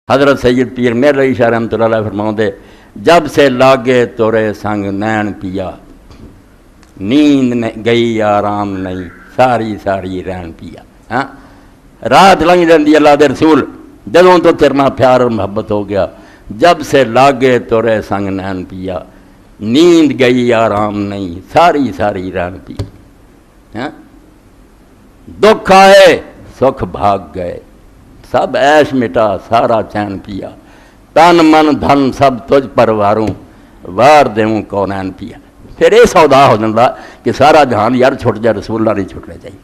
حضرت سید پیر مہر علی شاہ رحمۃ اللہ علیہ فرماؤں جب سے لاگے تورے سنگ نین پیا، نیند گئی آرام نہیں، ساری ساری رین پیا۔ ہاں رات لنگ جاندی اللہ دے رسول جدوں تو تیرنا پیار اور محبت ہو گیا، جب سے لاگے تورے سنگ نین پیا، نیند گئی آرام نہیں، ساری ساری رین پیا۔ ہاں دکھ آئے سکھ بھاگ گئے، سب عیش مٹا سارا چین پیا، تن من دھن سب تجھ پر واروں، وار دیوں کونین پیا۔ پھر یہ سودا ہو جاتا کہ سارا جہان یار چھٹ جائے، رسول اللہ نہیں چھٹنے چاہیے،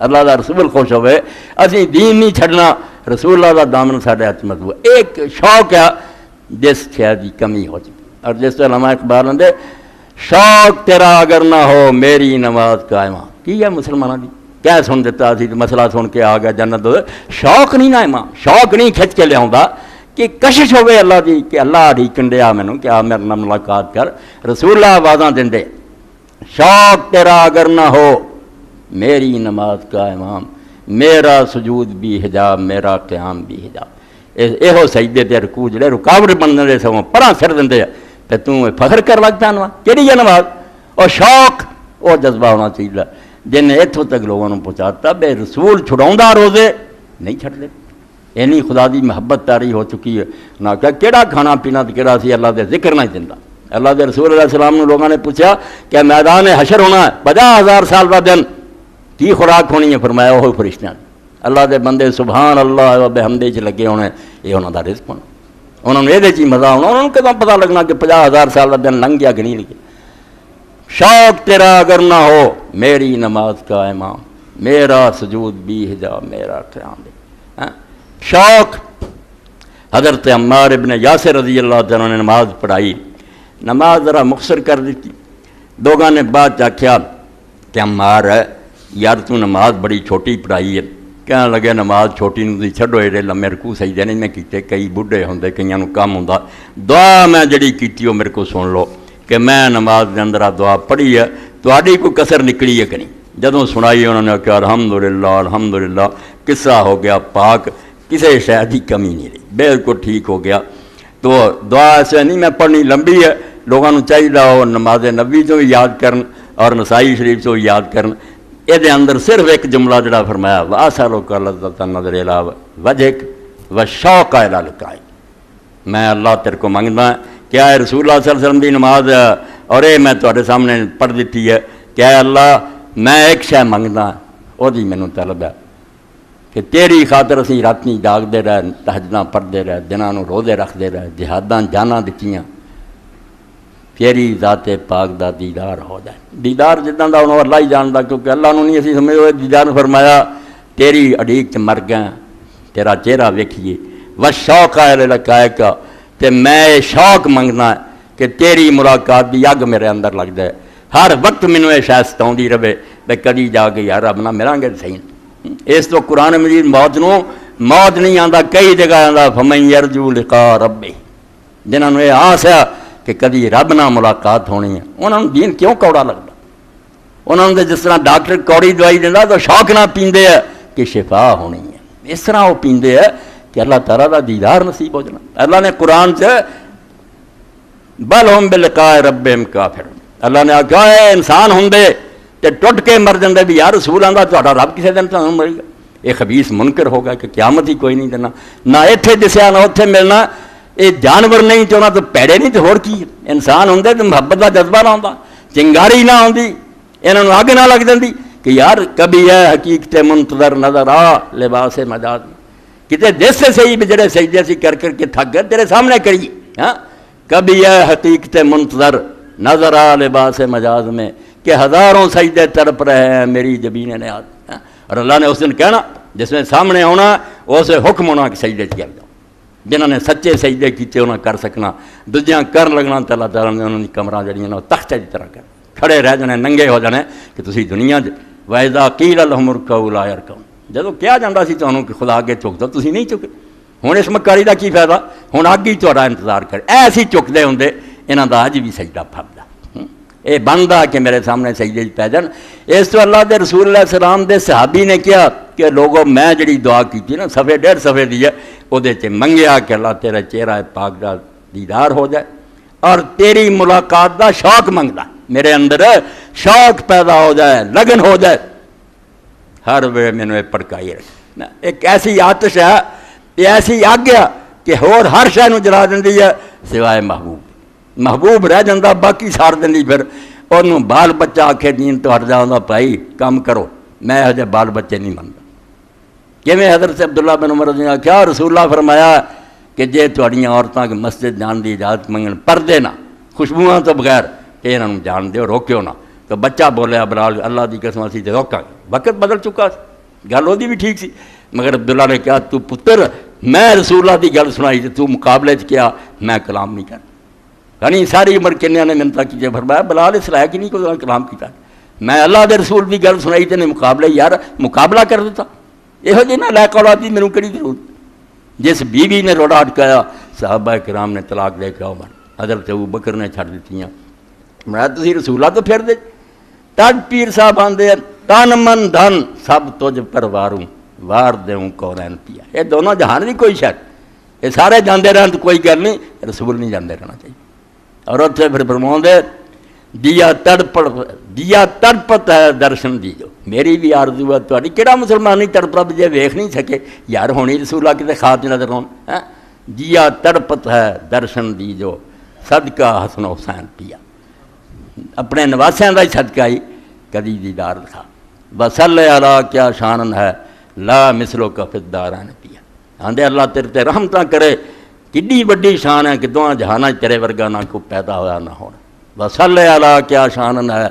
اللہ دا رسول خوش ہوئے، اسی دین نہیں چھڑنا، رسول اللہ دا دامن ساڑھے ہاتھ مضبوط۔ ایک شوق ہے جس شے دی کمی ہو چکی، اور جس علماء اقبال نے شوق تیرا اگر نہ ہو میری نماز قائمہ کی ہے مسلمانوں دی، کیا سن دیتا اسی مسئلہ سن کے آ گیا جنت دو۔ شوق نہیں نا امام، شوق نہیں کھچ کے لیا کہ کشش ہوئے اللہ دی کہ اللہ ڈھیکن دیا مینوں کہ آ میرے نام ملاقات کر، رسول اللہ آوازاں دیں دے۔ شوق تیرا اگر نہ ہو میری نماز کا امام، میرا سجود بھی حجاب میرا قیام بھی حجاب۔ یہو سجدے تے رکوع جڑے رکاوٹ بننے دے سو پراں پھر دندے تے توں فخر کر لگ پیا کیڑی ہے نماز؟ اور شوق وہ جذبہ ہونا چاہیے جن اتوں تک لوگوں کو پہنچاتا بے رسول چھڑاؤں روزے نہیں چھڑتے۔ اینی خدا دی محبت تاری ہو چکی ہے نہ کہ کیڑا کھانا پینا تو کیڑا سی اللہ دے ذکر نہیں دیندا۔ اللہ دے رسول علیہ السلام نے لوگوں نے پوچھا کہ میدان حشر ہونا ہے 50,000 سال بعد دن کی خوراک ہونی ہے؟ فرمایا وہ فرشتیاں اللہ دے بندے سبحان اللہ و بحمدہ چ لگے ہونے، یہ انہوں دا رزق ہونا، انہوں نے یہ مزہ ہونا، انہوں نے کدوں پتہ لگنا کہ 50,000 سال کا دن لنگ گیا کہ نہیں لگے۔ شوق تیرا اگر نہ ہو میری نماز کا امام، میرا سجود بھی حجاب میرا قیام بھی۔ شوق حضرت عمار ابن یاسر رضی اللہ عنہ نے نماز پڑھائی، نماز ذرا مختصر کر دیتی، لوگوں نے بعد آخیا کہ عمار یار تو نماز بڑی چھوٹی پڑھائی ہے، کہنے لگے نماز چھوٹی نہیں چھڈو، ایڈے لمے رکوع سجدے نہیں میں کیتے، کئی بڈھے ہوندے کئیاں نوں کم ہوندا، دعا میں جڑی کیتی وہ میرے کو سن لو کہ میں نماز کے اندر دعا پڑھی ہے، تہاڈی کوئی کسر نکلی ہے کہ نہیں؟ جدوں سنائی انہوں نے کہا الحمدللہ الحمدللہ، قصہ ہو گیا پاک، کسی شے دی کمی نہیں رہی، بالکل ٹھیک ہو گیا۔ تو دعا ایسے نہیں میں پڑھنی لمبی ہے، لوگوں کو چاہیے وہ نماز نبی تو بھی یاد کرن اور نسائی شریف تو بھی یاد کرن۔ یہ اندر صرف ایک جملہ جڑا فرمایا وَأَسْأَلُكَ لَذَّةَ النَّظْرِ إِلَىٰ وَجْهِكَ وَالشَّوْقَ إِلَىٰ لِقَائِكَ۔ میں اللہ تیرے کو منگنا ہے کہ اے رسول اللہ صلی اللہ علیہ وسلم دی نماز اور یہ میں تواڈے سامنے پڑھ دیتی ہے کہ اے اللہ میں ایک شے منگنا وہ دی مینوں طلب ہے کہ تیری خاطر اسی راتیں جاگتے رہے، تہجداں پڑھتے رہے، دناں نوں روزے رکھتے رہے، جہاداں جاناں دتیاں، تیری ذات پاک دا دیدار ہو جائے۔ دیدار جداں دا انہوں اللہ ہی جاندا، کیونکہ اللہ نوں نہیں اسی سمجھو دیدار فرمایا تیری اڈیک چ مر گئے، تیرا چہرہ ویکھیے، وشوق الی لقائک، تے میں شوق منگنا کہ تیری ملاقات دی اگ میرے اندر لگ جائے، ہر وقت مینوں یہ شے ستاؤندی رہے بے کدی جا کے یار رب نہ ملاں گے صحیح۔ اس تو قرآن مجید موت نہیں آندا، کئی جگہ آندا فمن یرجو لقاء ربہ، جنہوں نے یہ آس ہے کہ کدی رب نہ ملاقات ہونی ہے، انہوں نے دین کیوں کوڑا لگتا؟ انہوں نے جس طرح ڈاکٹر کوڑی دوائی دینا تو شوق نہ پیندے ہے کہ شفا ہونی ہے، اس طرح وہ پیندے ہے کہ اللہ تعالیٰ دا دیدار نصیب ہو جانا۔ اللہ نے قرآن سے بل ہم بلقاء ربہم کافر، اللہ نے آخیا اے انسان ہوندے تے ٹوٹ کے مر جاندے بھی یار رسول آندا تہاڈا رب کسے دن تانوں مرے گا، یہ خبیث منکر ہوگا کہ قیامت ہی کوئی نہیں دینا، نہ ایتھے دسیا نہ اوتھے ملنا، یہ جانور نہیں چاہنا تو پیڑے نہیں تو ہور کی، انسان ہوندے تو محبت کا جذبہ نہ ہوندا، چنگاری نہ ہوندی، انہاں نوں اگ نہ لگ جاندی کہ یار کبھی ہے حقیقت منتظر نظر آ لباس مجاز، کتے دس سے صحیح بھی جڑے سجدے سی کر کر کے تھک گئے تیرے سامنے کریے، ہاں کبھی ہے حقیقت منتظر نظر آ لباس مجاز میں کہ ہزاروں سجدے تڑپ رہے ہیں میری جبین نیاز، اور اللہ نے اس دن کہنا جس میں سامنے ہونا اسے حکم ہونا کہ سجدے کر جاؤ، جنہوں نے سچے سجدے کیتے انہیں کر سکنا، دوجیاں کر لگنا تو اللہ تعالیٰ نے انہوں نے کمرہ جڑیاں تختے کی طرح کر کھڑے رہ جانے، ننگے ہو جانے کہ تسی دنیا وَإِذَا قِيلَ لَهُمُ ارْكَعُوا لَا يَرْكَعُونَ، جدوں کیا جاتا سی تمہیں کہ خدا اگے چک دو تسی نہیں چکے، ہوں اس مکاری کا کی فائدہ، ہوں اگ ہی تہاڈا انتظار کرے، ایسے چکتے ہوندے انہاں دا اج بھی سجدہ پھبدا۔ یہ بنتا کہ میرے سامنے سجدے پی جان۔ اس تو اللہ دے رسول علیہ السلام دے صحابی نے کیا کہ لوگوں میں جڑی دعا کی نا صفحے 1.5 صفحے دی ہے وہ منگیا کہ اللہ تیرا چہرہ پاک دا دیدار ہو جائے اور تیری ملاقات دا شوق منگتا، میرے اندر شوق پیدا ہو جائے، لگن ہو جائے، ہر ویلے مینوں یہ پڑکائی رکھے۔ ایک ایسی آتش ہے، یہ ایسی آگ ہے کہ ہور ہر شے نوں جلا دیندی ہے سوائے محبوب رہ جاندہ، باقی سار دینی۔ پھر انہوں بال بچہ آکھے دین تو ہٹ جاؤں بھائی کام کرو، میں ہجے بال بچے نہیں منتا۔ کیویں حضرت عبداللہ بن عمر نے کیا رسول اللہ فرمایا کہ جے تہاڈیاں عورتاں کے مسجد جان دی اجازت منگن پردے نہ خوشبوؤں تو بغیر کہ انہاں نوں جان دیو، روکیو نہ۔ تو بچہ بولیا بلال اللہ دی قسم اسی تے روکاں گے، وقت بدل چکا سی، گل وہدی بھی ٹھیک سی، مگر عبداللہ نے کہا تو پتر میں رسول اللہ دی گل سنائی تے تو مقابلے چ کیا، میں کلام نہیں کرتا۔ یعنی ساری عمر کنیا نے منتا کی فرمایا بلال اس لائق نہیں کوئی کلام کیتا، میں اللہ دے رسول دی گل سنائی تے نے مقابلے یار مقابلہ کر دیتا، یہو جی نہ لائق اولاد دی میرے کہڑی ضرورت۔ جس بیوی نے روڑا اٹکایا صحابہ کرام نے طلاق دے کے عمر حضرت ابو بکر نے چھڑ دیتیاں، میں تسی رسول اللہ تو پھر دے تج پیر صاحب آندے تن من دھن سب تجھ پر واروں وار دیوں کونین پیا۔ یہ دونوں جہان نہیں کوئی شک، یہ سارے جاندے رہن تو کوئی گل نہیں، رسول نہیں جاندے رہنا چاہیے۔ اور اتنے پھر فرماؤں دے دیا تڑپت ہے درشن دیجو، میری بھی آرزو ہے تہاڈی، کہڑا مسلمان نہیں تڑپا جے ویکھ نہیں سکے یار ہونی رسول اللہ کتے خاط نظر ہون۔ دیا تڑپت ہے درشن دیجو صدقہ حسن حسین پیا، اپنے نواسیاں دا ہی صدقہ ہی کدی دیدار دکھا۔ وصلی علی کیا شانن ہے لا مثلو کا فی الدارین پیا، آندے اللہ تیرے تے رحمتاں کرے، کڈی وڈی شان ہے کہ دواں جہاناں تیرے ورگا نہ کو پیدا ہویا نہ ہونا۔ وصلی علی کیا شانن ہے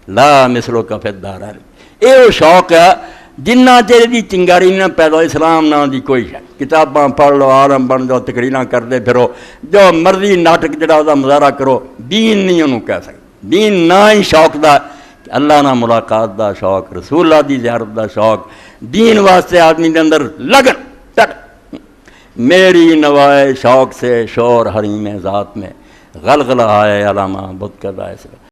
لا مثلو کا فی الدارین، اے وہ شوق ہے جنہ چیرے دی چنگاری نہ پیدا اسلام نہ دی کوئی شک، کتاباں پڑھ لو عالم بن جاؤ تقریراں کردے پھرو جو مرضی ناٹک جڑا دا مظاہرہ کرو، دین نہیں انہوں کہہ سکتے۔ دین نہ ہی شوق دا اللہ نہ ملاقات دا شوق، رسول اللہ دی زیارت دا شوق، دین واسطے آدمی دے اندر لگن تک۔ میری نوائے شوق سے شور حریم ذات میں غلغلہ آئے علامہ بت کر رائے سے